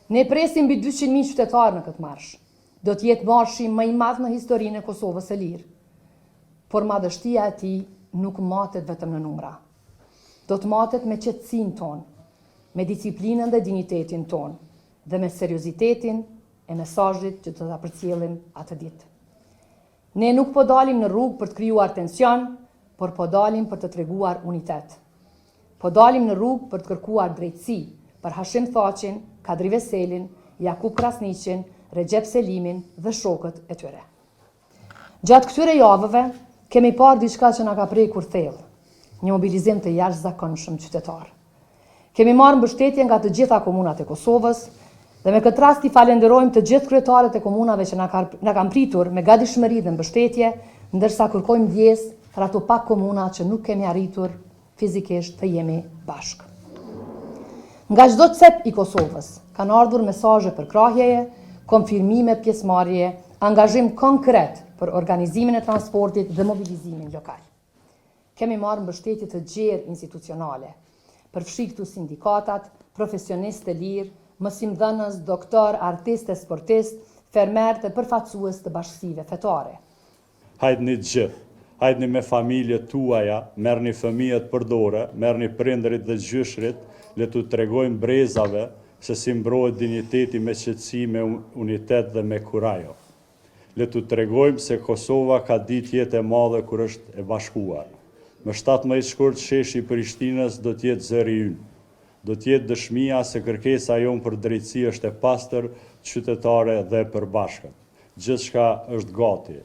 Ne presim mbi 200.000 qytetarë në këtë marsh. Do të jetë marshi më i madh në historinë e Kosovës së Lirë. Por madhështia e tij nuk matet vetëm në numra. Do të matet me qetësinë tonë, me disiplinën dhe dinjitetin tonë, dhe me seriozitetin e mesazhit që do ta përcjellim atë ditë. Ne nuk po dalim në rrugë për të krijuar tension, por po dalim për të treguar unitet. Po dalim në rrugë për të kërkuar drejtësi për Hashim Thaqin, Kadri Veselin, Jakub Krasniqin, Recep Selimin dhe shokët e tyre. Gjatë këtyre javëve kemi parë diçka që na ka prekur thellë, një mobilizim të jashtëzakonshëm qytetar. Kemi marrë mbështetje nga të gjitha komunat e Kosovës dhe me këtë rast i falenderojmë të gjithë kryetarët e komunave që na kanë pritur me gatishmëri dhe mbështetje, ndërsa kërkojmë ndjes për ato pak komuna që nuk kemi arritur fizikisht të jemi bashkë. Nga çdo cep i Kosovës kanë ardhur mesazhe për krahjeje, konfirmime pjesëmarrjeje, angazhim konkret për organizimin e transportit dhe mobilizimin lokal. Kemi marrë mbështetje të gjerë institucionale, përfshi këtu sindikatat, profesionistë të lirë, mësimdhënës, doktor, artistë, sportistë, fermerë dhe përfaqësues të bashkësive fetare. Hajdni gjithë, hajdni me familjet tuaja, merrni fëmijët për dorë, merrni prindërit dhe gjyshrit, le t'u tregojmë brezave se si mbrohet dinjiteti me qetësi, me unitet dhe me kurajo. Le t'u tregojmë se Kosova ka ditë jetë e madhe kur është e bashkuar. Më 17 shkurt sheshi i Prishtinës do t'jetë zëri ynë. Do t'jetë dëshmia se kërkesa jonë për drejtësi është e pastër, qytetare dhe e përbashkët. Gjithçka është gati.